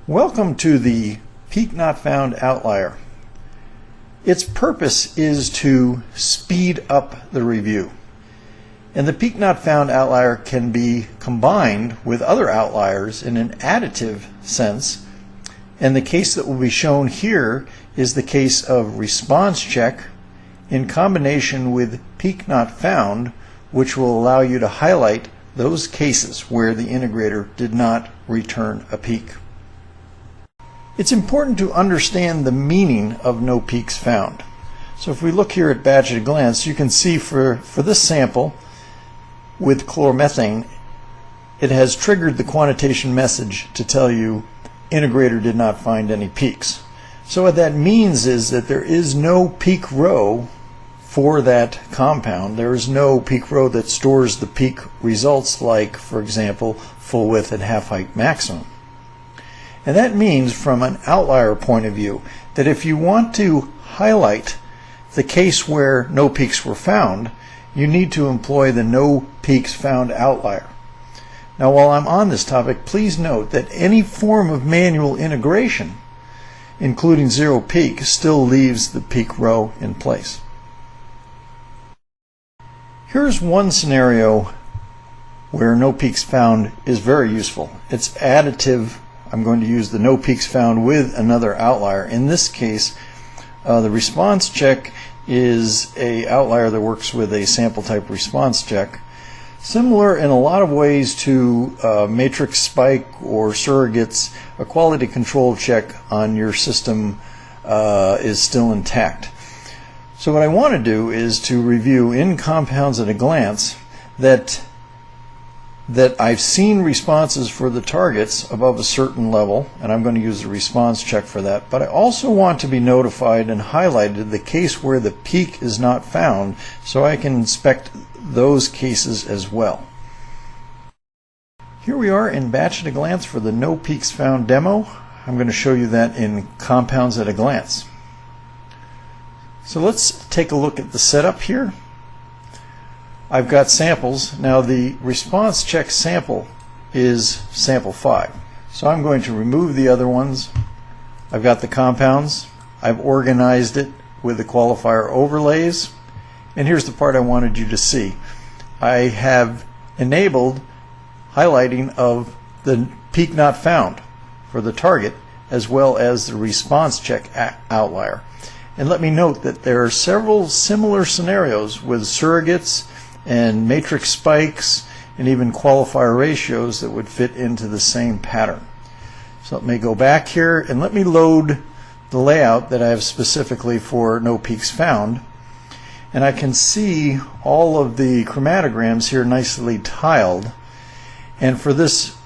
Welcome to the Peak Not Found Outlier. Its purpose is to speed up the review. And the Peak Not Found Outlier can be combined with other outliers in an additive sense. And the case that will be shown here is the case of response check in combination with Peak Not Found, which will allow you to highlight those cases where the integrator did not return a peak. It's important to understand the meaning of no peaks found. So if we look here at batch at a glance, you can see for this sample with chloromethane, it has triggered the quantitation message to tell you integrator did not find any peaks. So what that means is that there is no peak row for that compound. There is no peak row that stores the peak results, like, for example, full width at half height maximum. And that means, from an outlier point of view, that if you want to highlight the case where no peaks were found, you need to employ the no peaks found outlier. Now, while I'm on this topic, please note that any form of manual integration, including zero peak, still leaves the peak row in place. Here's one scenario where no peaks found is very useful. It's additive. I'm going to use the no peaks found with another outlier. In this case, the response check is an outlier that works with a sample type response check. Similar in a lot of ways to matrix spike or surrogates, a quality control check on your system is still intact. So what I want to do is to review in compounds at a glance that I've seen responses for the targets above a certain level, and I'm going to use the response check for that. But I also want to be notified and highlighted the case where the peak is not found, so I can inspect those cases as well. Here we are in batch at a glance for the no peaks found demo. I'm going to show you that in compounds at a glance. So let's take a look at the setup here. I've got samples. Now the response check sample is sample 5. So I'm going to remove the other ones. I've got the compounds. I've organized it with the qualifier overlays. And here's the part I wanted you to see. I have enabled highlighting of the peak not found for the target as well as the response check outlier. And let me note that there are several similar scenarios with surrogates and matrix spikes and even qualifier ratios that would fit into the same pattern. So let me go back here and let me load the layout that I have specifically for no peaks found, and I can see all of the chromatograms here nicely tiled. And for this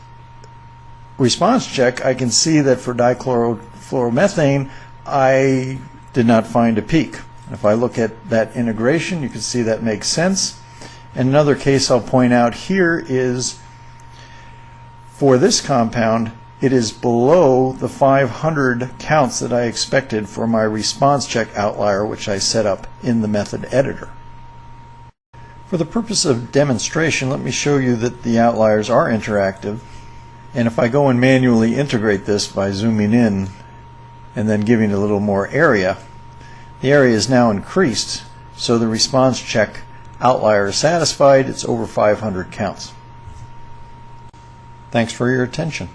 response check, I can see that for dichlorofluoromethane I did not find a peak. If I look at that integration, you can see that makes sense. And another case I'll point out here is for this compound, it is below the 500 counts that I expected for my response check outlier, which I set up in the method editor. For the purpose of demonstration, let me show you that the outliers are interactive. And if I go and manually integrate this by zooming in and then giving it a little more area, the area is now increased, so the response check outlier is satisfied. It's over 500 counts. Thanks for your attention.